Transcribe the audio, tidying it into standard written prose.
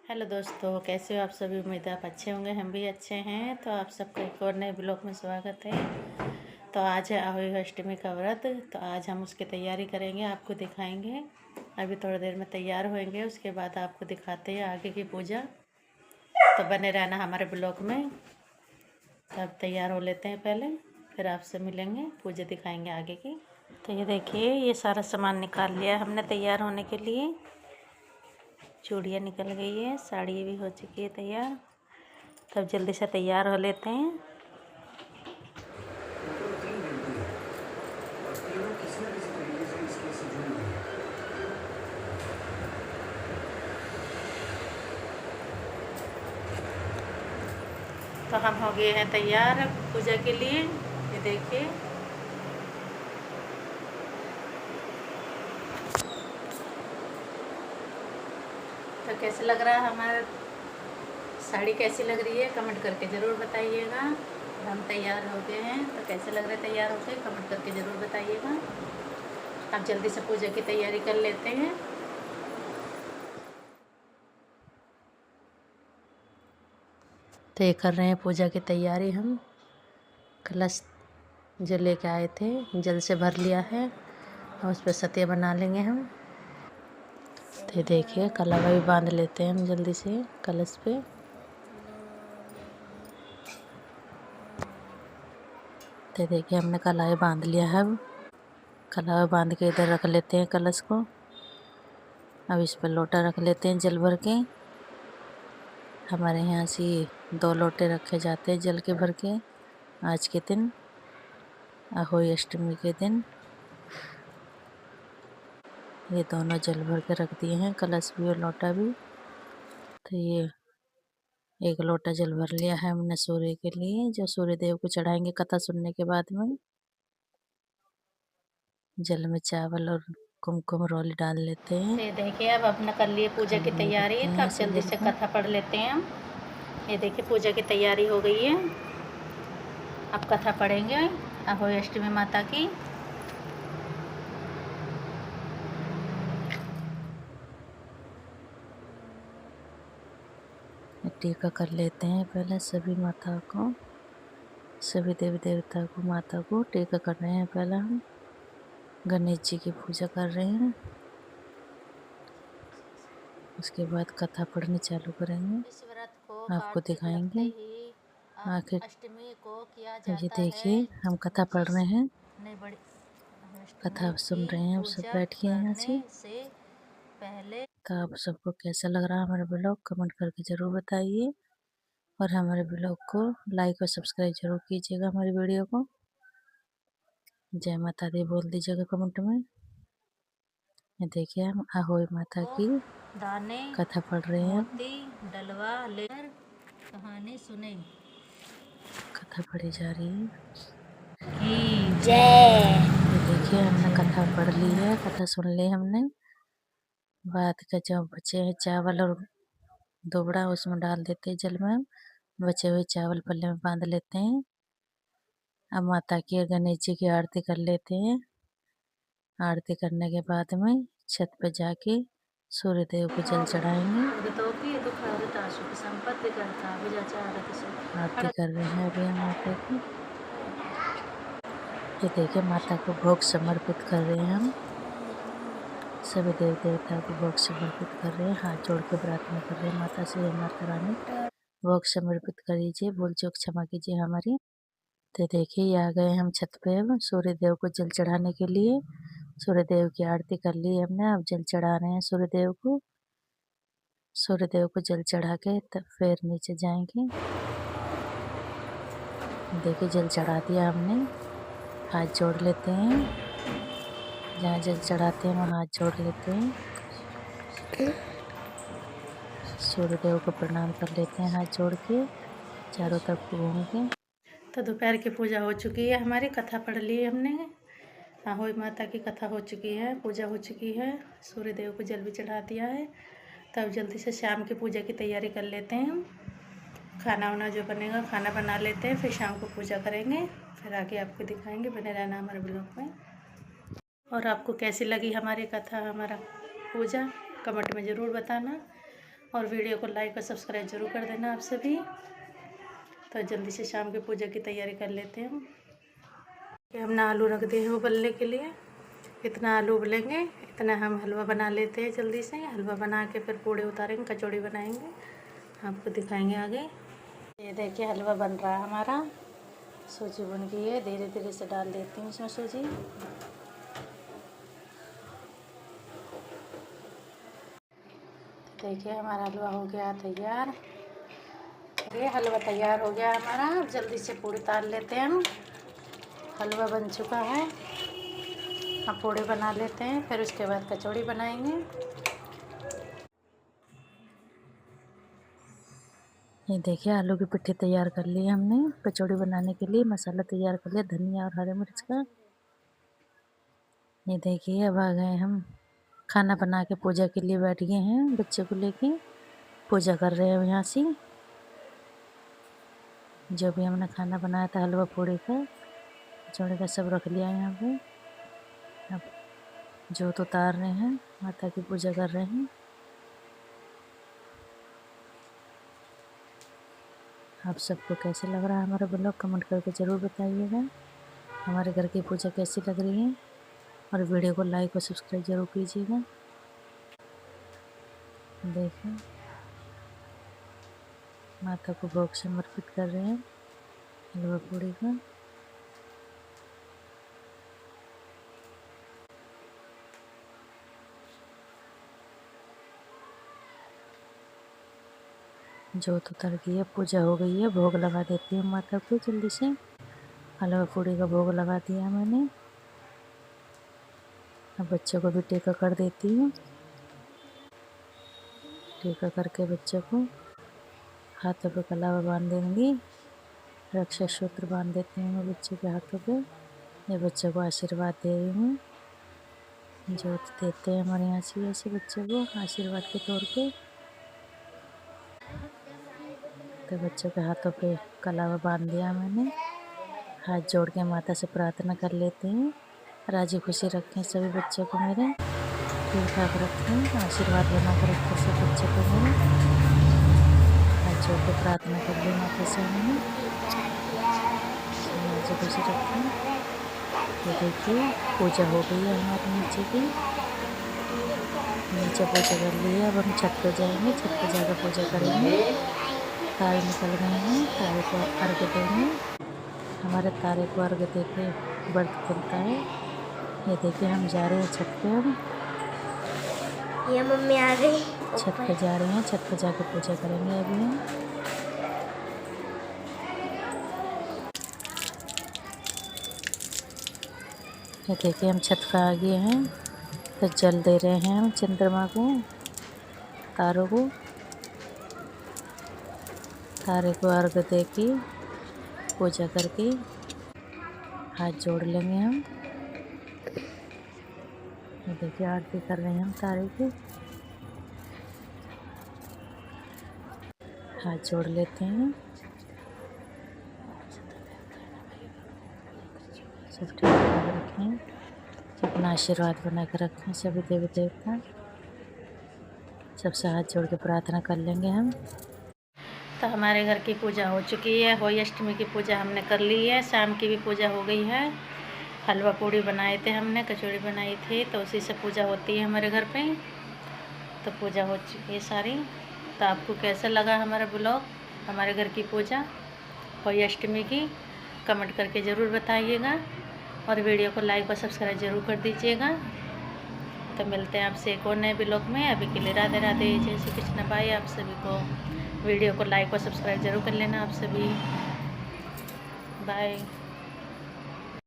Hello दोस्तों, कैसे हो आप सभी। उम्मीद है आप अच्छे होंगे, हम भी अच्छे हैं। तो आप सबका एक और नए ब्लॉग में स्वागत है। तो आज है आहुति अष्टमी का व्रत। तो आज हम उसकी तैयारी करेंगे, आपको दिखाएंगे। अभी थोड़ी देर में तैयार होंगे, उसके बाद आपको दिखाते हैं आगे की पूजा। तो बने रहना हमारे ब्लॉग में। तो अब तैयार हो लेते हैं पहले, फिर आपसे मिलेंगे, पूजा दिखाएंगे आगे की। तो ये देखिए, ये सारा सामान निकाल लिया हमने तैयार होने के लिए। चूड़ियाँ निकल गई है, साड़ी भी हो चुकी है तैयार। तब जल्दी से तैयार हो लेते हैं। तो हम हो गए हैं तैयार पूजा के लिए। ये देखिए, तो कैसे लग रहा है हमारा साड़ी, कैसी लग रही है कमेंट करके ज़रूर बताइएगा। हम तैयार हो गए हैं, तो कैसे लग रहा है तैयार होके कमेंट करके ज़रूर बताइएगा। अब जल्दी से पूजा की तैयारी कर लेते हैं। तो ये कर रहे हैं पूजा की तैयारी। हम कलश जो लेके आए थे जल से भर लिया है, और उस पर सतिया बना लेंगे हम। तो ये देखिए, कलावा भी बांध लेते हैं हम जल्दी से कलश पे। तो देखिए, हमने कलाई बांध लिया है। अब कलाई बांध के इधर रख लेते हैं कलश को। अब इस पर लोटा रख लेते हैं जल भर के। हमारे यहाँ से 2 लोटे रखे जाते हैं जल के भर के आज के दिन, आहोई अष्टमी के दिन। ये दोनों जल भर के रख दिए हैं, कलश भी और लोटा भी। तो ये 1 लोटा जल भर लिया है हमने सूर्य के लिए, जो सूर्य देव को चढ़ाएंगे कथा सुनने के बाद में। जल में चावल और कुमकुम रोली डाल लेते हैं। ये देखिए, अब अपना कर लिए पूजा की तैयारी। तो अब जल्दी से कथा पढ़ लेते हैं हम। ये देखिए, पूजा की तैयारी हो गई है। अब कथा पढ़ेंगे आहोई अष्टमी माता की। टीका कर लेते हैं पहले सभी माताओं को, सभी देवी देवता को, माता को टीका कर रहे हैं। पहले हम गणेश जी की पूजा कर रहे हैं, उसके बाद कथा पढ़नी चालू करेंगे, इस व्रत को आपको कार्तिक लगते दिखाएंगे ही आखिर। अष्टमी को किया तो ये जाता है, देखिए, हम कथा पढ़ रहे हैं, जिसने बड़ी कथा अष्टमी की सुन रहे हैं, आप सब पूजा बैठिए यहाँ करने से। से पहले तो आप सबको कैसा लग रहा है हमारा ब्लॉग, कमेंट करके ज़रूर बताइए। और हमारे ब्लॉग को लाइक और सब्सक्राइब जरूर कीजिएगा, हमारी वीडियो को। जय माता दी बोल दीजिएगा कमेंट में। ये देखिए, हम आहोई माता की दाने कथा पढ़ रहे हैं। मोती डलवा लेकर कहानी सुने। कथा पढ़ी जा रही है। जय। ये देखिए, हमने कथा पढ़ ली है, कथा सुन ली हमने। बाद का जो बचे हैं चावल और दोबड़ा, उसमें डाल देते हैं जल में। बचे हुए चावल पल्ले में बांध लेते हैं। अब माता की और गणेश जी की आरती कर लेते हैं। आरती करने के बाद में छत पे जाके सूर्य देव को जल चढ़ाएंगे। आरती कर रहे हैं अभी हम माता की। ये देखिए, माता को भोग समर्पित कर रहे हैं हम। सभी देव देवता को भोग समर्पित कर रहे हैं, हाथ जोड़ के प्रार्थना कर रहे हैं माता से, हे माता रानी भोग समर्पित कर दीजिए, भूल चूक क्षमा कीजिए हमारी। तो देखिए, ये आ गए हम छत पे अब सूर्य देव को जल चढ़ाने के लिए। सूर्य देव की आरती कर ली हमने, अब जल चढ़ा रहे हैं सूर्य देव को। सूर्य देव को जल चढ़ा के तब फिर नीचे जाएंगे। देखिए, जल चढ़ा दिया हमने। हाथ जोड़ लेते हैं, जहाँ जल चढ़ाते हैं वहाँ हाथ जोड़ लेते हैं। सूर्य देव को प्रणाम कर लेते हैं हाथ जोड़ के, चारों तरफ घूम के। तो दोपहर की पूजा हो चुकी है हमारी, कथा पढ़ ली हमने। आहोई माता की कथा हो चुकी है, पूजा हो चुकी है, सूर्य देव को जल भी चढ़ा दिया है। तब जल्दी से शाम की पूजा की तैयारी कर लेते हैं हम। खाना वाना जो बनेगा खाना बना लेते हैं, फिर शाम को पूजा करेंगे। फिर आगे आपको दिखाएंगे, बने रहना हमारे ब्लॉग में। और आपको कैसी लगी हमारी कथा, हमारा पूजा, कमेंट में ज़रूर बताना। और वीडियो को लाइक और सब्सक्राइब जरूर कर देना आप सभी। तो जल्दी से शाम की पूजा की तैयारी कर लेते हैं हम। हमने आलू रख दिए हैं उबलने के लिए। इतना आलू उबलेंगे इतना हम हलवा बना लेते हैं जल्दी से। हलवा बना के फिर पूड़े उतारेंगे, कचौड़ी बनाएंगे, आपको दिखाएंगे आगे। ये देखिए हलवा बन रहा है हमारा। सूजी बन गई है, धीरे धीरे से डाल देती हूँ इसमें सूजी। देखिए हमारा हलवा हो गया तैयार। ये हलवा तैयार हो गया हमारा। अब जल्दी से पूड़ी उतार लेते हैं हम। हलवा बन चुका है, अब पूड़ी बना लेते हैं, फिर उसके बाद कचौड़ी बनाएंगे। ये देखिए आलू की पिट्ठी तैयार कर ली हमने कचौड़ी बनाने के लिए। मसाला तैयार कर लिया धनिया और हरे मिर्च का। ये देखिए अब आ गए हम खाना बना के पूजा के लिए बैठ गए हैं। बच्चे को लेके पूजा कर रहे हैं यहाँ से। जो भी हमने खाना बनाया था हलवा पूड़ी का कचौड़ी का सब रख लिया यहाँ पे। अब जोत उतार रहे हैं, माता की पूजा कर रहे हैं। आप सबको कैसे लग रहा है हमारा ब्लॉग कमेंट करके ज़रूर बताइएगा। हमारे घर की पूजा कैसी लग रही है और वीडियो को लाइक और सब्सक्राइब जरूर कीजिएगा। देखिए माता को भोग समर्पित कर रहे हैं हलवा पूड़ी का। जोत उतर गई है, पूजा हो गई है। भोग लगा देती हूँ माता को जल्दी से। हलवा पूड़ी का भोग लगा दिया मैंने। अब बच्चों को भी टीका कर देती हूँ। टीका करके बच्चों को हाथों पे कलावा बांध देंगी। रक्षा सूत्र बांध देती हूँ मैं बच्चों के हाथों पे। ये बच्चों को आशीर्वाद दे रही हूँ। जोत देते हैं हमारे यहाँ से ऐसे बच्चों को आशीर्वाद के तौर पे। तो बच्चों के हाथों पे कलावा बांध दिया मैंने। हाथ जोड़ के माता से प्रार्थना कर लेते हैं राजी खुशी रखें सभी बच्चों को मेरे, ठीक ठाक रखें, आशीर्वाद बना कर रखें सब बच्चों को मेरे। हाथ जोड़ के प्रार्थना कर ली माता से हमने, राजी खुशी रखें। तो देखिए पूजा हो गई है हमारे नीचे की। नीचे पूजा कर ली है। अब हम छत पर जाएंगे, छत पर जाकर पूजा करेंगे। तारे निकल गए हैं, तारे को अर्घ देंगे। हमारे तारे को अर्घ दे के व्रत खुलता है। ये देखिए हम जा रहे हैं छत पे। अब ये मम्मी आ गई छत पे जा रहे हैं, छत पे जाके पूजा करेंगे अभी हम। ये देखिए हम छत पे आ गए हैं। तो जल दे रहे हैं हम चंद्रमा को, तारों को। तारे को अर्घ दे के पूजा करके हाथ जोड़ लेंगे हम। ये देखिए आरती कर रहे हैं हम तारे की। हाथ जोड़ लेते हैं। सब ठीक ठाक रखें, अपना आशीर्वाद बना कर रखें सभी देवी देवता। सबसे हाथ जोड़ के प्रार्थना कर लेंगे हम। तो हमारे घर की पूजा हो चुकी है। होली अष्टमी की पूजा हमने कर ली है। शाम की भी पूजा हो गई है। हलवा पूड़ी बनाए थे हमने, कचौड़ी बनाई थी, तो उसी से पूजा होती है हमारे घर पे। तो पूजा हो चुकी है सारी। तो आपको कैसा लगा हमारा ब्लॉग, हमारे घर की पूजा होली अष्टमी की, कमेंट करके ज़रूर बताइएगा। और वीडियो को लाइक और सब्सक्राइब ज़रूर कर दीजिएगा। तो मिलते हैं आपसे एक और नए ब्लॉग में। अभी के लिए राधे राधे, जय श्री कृष्ण। बाय आप सभी को। वीडियो को लाइक और सब्सक्राइब ज़रूर कर लेना आप सभी। बाय।